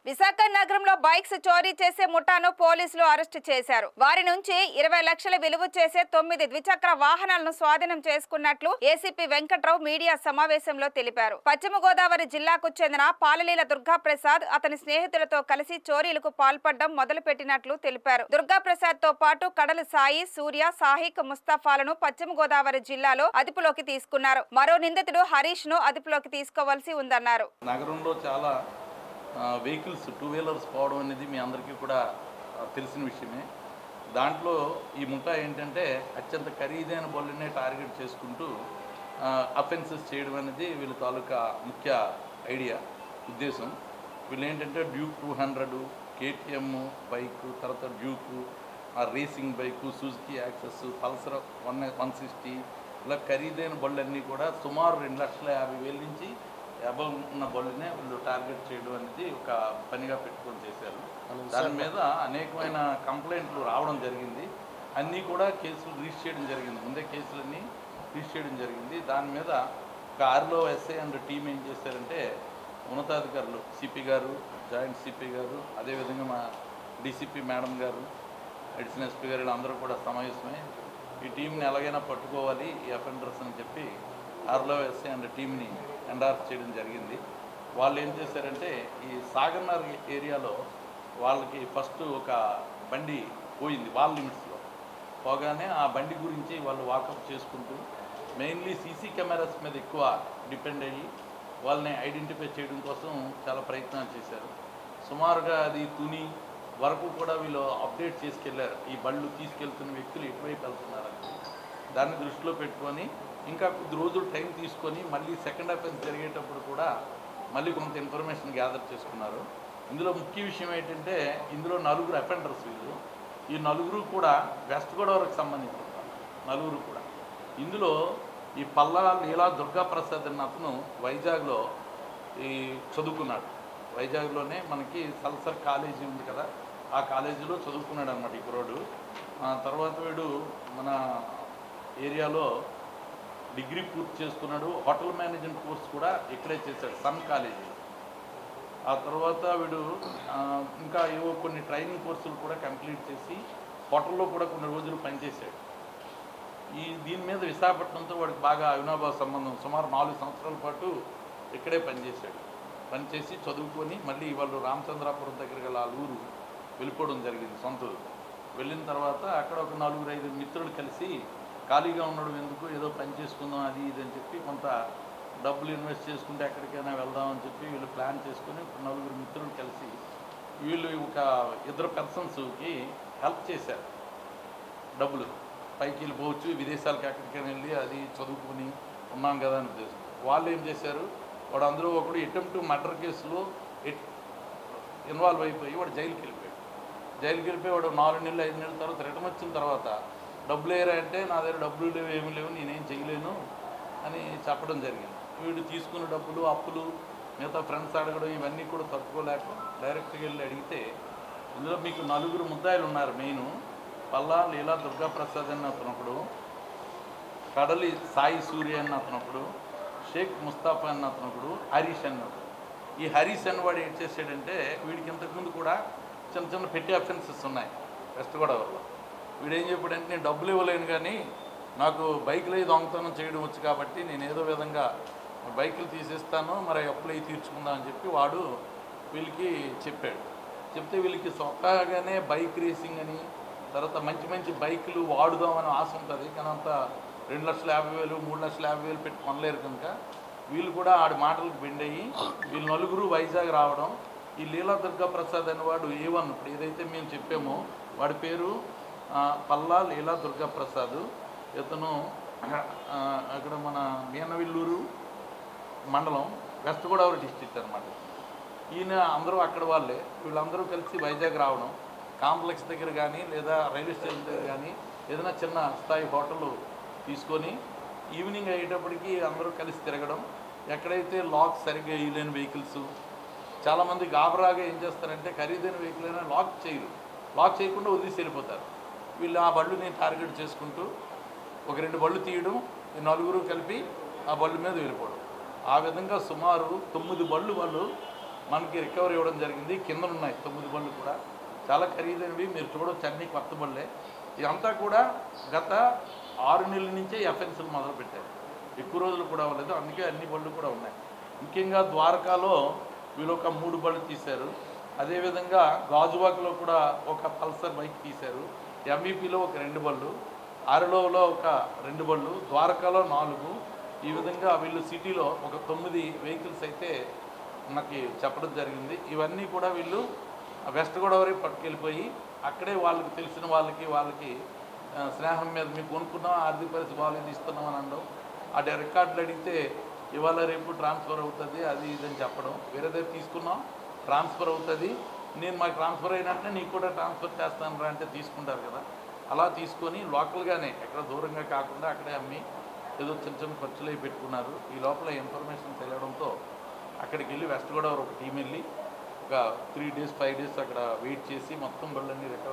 విశాఖ నగరంలో బైక్స్ చోరీ చేసే ముఠాను పోలీసులు అరెస్టు చేశారు. వారి నుంచి 20 లక్షల విలువ చేసే 9 ద్విచక్ర వాహనాలను స్వాధీనం చేసుకున్నట్లు ఏసీపీ వెంకట్రావు మీడియా సమావేశంలో తెలిపారు. పశ్చిమ గోదావరి జిల్లాకు చెందిన పాలలీల దుర్గాప్రసాద్ అతని స్నేహితులతో కలిసి చోరీలకు పాల్పడడం మొదలుపెట్టినట్లు తెలిపారు. దుర్గాప్రసాద్ తో పాటు కడల సాయి, సూర్య, సాహిక్, ముస్తఫాలను పశ్చిమ గోదావరి జిల్లాలో అదుపులోకి తీసుకున్నారు. మరో నిందితుడు హరీష్ ను అదుపులోకి తీసుకోవాల్సి ఉందన్నారు. నగరంలో చాలా వెహికల్స్ 2 వీలర్స్ పోవడం అనేది మీ అందరికీ కూడా తెలిసిన విషయమే. దాంట్లో ఈ ముఠా ఏంటంటే అత్యంత ఖరీదైన బళ్ళనే టార్గెట్ చేసుకుంటూ అఫెన్సెస్ చేయడం అనేది వీళ్ళ తాలూకా ముఖ్య ఐడియా, ఉద్దేశం. వీళ్ళు ఏంటంటే డ్యూక్ 200, కేటీఎం బైకు, తర్వాత Duke, racing bike, Suzuki access, Pulsar 160 ఇలా ఖరీదైన బళ్ళన్నీ కూడా సుమారు 2,50,000 నుంచి అబవ్ ఉన్న బళ్ళనే వీళ్ళు టార్గెట్ చేయడం అనేది ఒక పనిగా పెట్టుకొని చేశారు. దాని మీద అనేకమైన కంప్లైంట్లు రావడం జరిగింది. అన్నీ కూడా కేసులు రిజిస్టర్ చేయడం జరిగింది. ముందే కేసులన్నీ రిజిస్టర్ చేయడం జరిగింది. దాని మీద ఒక ఆర్లో ఎస్ఐ అండ్ టీం ఏం చేశారంటే ఉన్నతాధికారులు సిపి గారు, జాయింట్ సిపి గారు, అదేవిధంగా మా డీసీపీ మేడం గారు, అడిషనల్ ఎస్పీ గారు వీళ్ళందరూ కూడా సమావేశమై ఈ టీంని ఎలాగైనా పట్టుకోవాలి ఈ అఫెండర్స్ అని చెప్పి ఆర్లో ఎస్ఐ అండ్ టీంని ఎండార్స్ చేయడం జరిగింది. వాళ్ళు ఏం చేశారంటే ఈ సాగర్నగర్ ఏరియాలో వాళ్ళకి ఫస్ట్ ఒక బండి పోయింది వాళ్ళ లిమిట్స్లో. పోగానే ఆ బండి గురించి వాళ్ళు వాకప్ చేసుకుంటూ మెయిన్లీ సీసీ కెమెరాస్ మీద ఎక్కువ డిపెండ్ అయ్యి వాళ్ళని ఐడెంటిఫై చేయడం కోసం చాలా ప్రయత్నాలు చేశారు. సుమారుగా అది తుని వరకు కూడా వీళ్ళు అప్డేట్ చేసుకెళ్లారు. ఈ బళ్ళు తీసుకెళ్తున్న వ్యక్తులు ఎటువైపు వెళ్తున్నారని దాన్ని దృష్టిలో పెట్టుకొని ఇంకా కొద్ది రోజులు టైం తీసుకొని మళ్ళీ సెకండ్ అఫెన్స్ జరిగేటప్పుడు కూడా మళ్ళీ కొంత ఇన్ఫర్మేషన్ గ్యాదర్ చేసుకున్నారు. ఇందులో ముఖ్య విషయం ఏంటంటే ఇందులో 4 అఫెండర్స్ వీళ్ళు. ఈ 4 కూడా వెస్ట్ గోదావరికి సంబంధించిన నలుగురు కూడా. ఇందులో ఈ పల్లా లీలా దుర్గాప్రసాద్ అన్న అతను వైజాగ్లో ఈ చదువుకున్నాడు. వైజాగ్లోనే మనకి సల్సర్ కాలేజీ ఉంది కదా, ఆ కాలేజీలో చదువుకున్నాడు అన్నమాట ఈ కుర్రోడు. తర్వాత వీడు మన ఏరియాలో డిగ్రీ పూర్తి చేసుకున్నాడు. హోటల్ మేనేజ్మెంట్ కోర్స్ కూడా ఇక్కడే చేశాడు సన్ కాలేజీ. ఆ తర్వాత వీడు ఇంకా ఏవో కొన్ని ట్రైనింగ్ కోర్సులు కూడా కంప్లీట్ చేసి హోటల్లో కూడా కొన్ని రోజులు పనిచేశాడు. దీని మీద విశాఖపట్నంతో వాడికి బాగా అవినాభావ సంబంధం. సుమారు 4 సంవత్సరాల పాటు ఇక్కడే పనిచేశాడు. పనిచేసి చదువుకొని మళ్ళీ వాళ్ళు రామచంద్రాపురం దగ్గర గల ఊరు వెళ్ళిపోవడం జరిగింది సొంత ఊరు. వెళ్ళిన తర్వాత అక్కడ ఒక 4-5 మిత్రులు కలిసి ఖాళీగా ఉండడం ఎందుకు, ఏదో పని చేసుకుందాం అది ఇది అని చెప్పి కొంత డబ్బులు ఇన్వెస్ట్ చేసుకుంటే ఎక్కడికైనా వెళ్దామని చెప్పి వీళ్ళు ప్లాన్ చేసుకుని 4 మిత్రులు కలిసి వీళ్ళు ఒక 2 పర్సన్స్కి హెల్ప్ చేశారు. డబ్బులు పైకి వెళ్ళిపోవచ్చు, విదేశాలకు ఎక్కడికైనా వెళ్ళి అది చదువుకుని ఉన్నాం కదా అని ఉద్దేశం. వాళ్ళు ఏం చేశారు, వాడు అందులో ఒకడు అటెంప్ట్ మర్డర్ కేసులో ఇన్వాల్వ్ అయిపోయి వాడు జైలుకి వెళ్ళిపోయి వాడు 4 నెలలు 5 నెలల తర్వాత రిటర్న్ వచ్చిన తర్వాత డబ్బులు ఏరా అంటే నా దగ్గర డబ్బులు లేవు, ఏమీ లేవు, నేనేం చేయలేను అని చెప్పడం జరిగింది. వీడు తీసుకున్న డబ్బులు, అప్పులు, మిగతా ఫ్రెండ్స్ అడగడం ఇవన్నీ కూడా తట్టుకోలేక డైరెక్ట్గా వెళ్ళి అడిగితే ఇందులో మీకు 4 ముద్దాయిలు ఉన్నారు. మెయిన్ పల్లా లీలా దుర్గాప్రసాద్ అని అతనొకడు, కడలి సాయి సూర్య అని అతనొకడు, షేక్ ముస్తాఫా అని అతనొకడు, హరీష్ అన్నవాడు. ఈ హరీష్ అన్నవాడు ఏం చేసాడంటే వీడికి ఇంతకుముందు కూడా చిన్న చిన్న పెట్టి అఫెన్సెస్ ఉన్నాయి వెస్ట్ గోదావరిలో. వీడేం చెప్పాడంటే నేను డబ్బులు ఇవ్వలేను కానీ నాకు బైకులు దొంగతనం చేయడం వచ్చు కాబట్టి నేను ఏదో విధంగా బైకులు తీసేస్తాను, మరి అప్పులు అవి తీర్చుకుందాం అని చెప్పి వాడు వీళ్ళకి చెప్పాడు. చెప్తే వీళ్ళకి స్వతహాగానే బైక్ రేసింగ్ అని తర్వాత మంచి మంచి బైకులు వాడుదామని ఆశ ఉంటుంది. కానీ అంత 2,50,000 3,50,000 పెట్టి కొనలేరు కనుక వీళ్ళు కూడా ఆడి మాటలకు బెండ్ అయ్యి వీళ్ళు 4 వైజాగ్ రావడం. ఈ లీలా దుర్గాప్రసాద్ అనేవాడు A1 ఇప్పుడు ఏదైతే మేము చెప్పామో వాడి పేరు పల్లా లీలా దుర్గాప్రసాద్. ఇతను అక్కడ మన మీనవిల్లూరు మండలం వెస్ట్ గోదావరి డిస్ట్రిక్ట్ అనమాట. ఈయన అందరూ అక్కడ వాళ్ళే. వీళ్ళందరూ కలిసి వైజాగ్ రావడం, కాంప్లెక్స్ దగ్గర కానీ లేదా రైల్వే స్టేషన్ దగ్గర కానీ ఏదైనా చిన్న స్థాయి హోటల్ తీసుకొని ఈవినింగ్ అయ్యేటప్పటికి అందరూ కలిసి తిరగడం. ఎక్కడైతే లాక్ సరిగ్గా వేయలేని వెహికల్స్, చాలామంది గాబరాగా ఏం చేస్తారంటే ఖరీదైన వెహికల్ అయినా లాక్ చేయరు, లాక్ చేయకుండా వదిలేసి వెళ్ళిపోతారు. వీళ్ళు ఆ బళ్ళుని టార్గెట్ చేసుకుంటూ ఒక 2 బళ్ళు తీయడం, ఈ 4 కలిపి ఆ బళ్ళు మీద వెళ్ళిపోవడం. ఆ విధంగా సుమారు 9 బళ్ళు వాళ్ళు మనకి రికవరీ ఇవ్వడం జరిగింది. కింద ఉన్నాయి 9 బళ్ళు కూడా చాలా ఖరీదైనవి. మీరు చూడవచ్చు, అన్ని కొత్త బళ్ళే. ఇదంతా కూడా గత 6 నెలల నుంచే ఎఫెన్స్లు మొదలుపెట్టారు. ఎక్కువ రోజులు కూడా అవ్వలేదు, అందుకే అన్ని బళ్ళు కూడా ఉన్నాయి. ముఖ్యంగా ద్వారకాలో వీళ్ళు ఒక 3 బళ్ళు తీశారు. అదేవిధంగా గాజువాకలో కూడా ఒక పల్సర్ బైక్ తీశారు. ఎంఈపీలో ఒక 2 బళ్ళు, ఆరులోలో ఒక 2 బళ్ళు, ద్వారకాలో 4. ఈ విధంగా వీళ్ళు సిటీలో ఒక 9 వెహికల్స్ అయితే మనకి చెప్పడం జరిగింది. ఇవన్నీ కూడా వీళ్ళు వెస్ట్ గోదావరి పట్టుకెళ్ళిపోయి అక్కడే వాళ్ళకి తెలిసిన వాళ్ళకి స్నేహం మీద మీకు కొనుక్కున్నాం, ఆర్థిక పరిస్థితి బాగాలేదు, ఇస్తున్నాం అని అనడం, ఆ రికార్డులు అడిగితే ఇవాళ రేపు ట్రాన్స్ఫర్ అవుతుంది అది ఇదని చెప్పడం, వేరే దగ్గర తీసుకున్నాం ట్రాన్స్ఫర్ అవుతుంది, నేను మాకు ట్రాన్స్ఫర్ అయినట్టే నీకు కూడా ట్రాన్స్ఫర్ చేస్తాను రా అంటే తీసుకుంటారు కదా. అలా తీసుకొని లోకల్గానే ఎక్కడ దూరంగా కాకుండా అక్కడే అమ్మి ఏదో చిన్న చిన్న ఖర్చులు అవి పెట్టుకున్నారు. ఈ లోపల ఇన్ఫర్మేషన్ తెలియడంతో అక్కడికి వెళ్ళి వెస్ట్ గోదావరి ఒక టీం వెళ్ళి ఒక 3 days 5 days అక్కడ వెయిట్ చేసి మొత్తం బళ్ళన్నీ రికవర్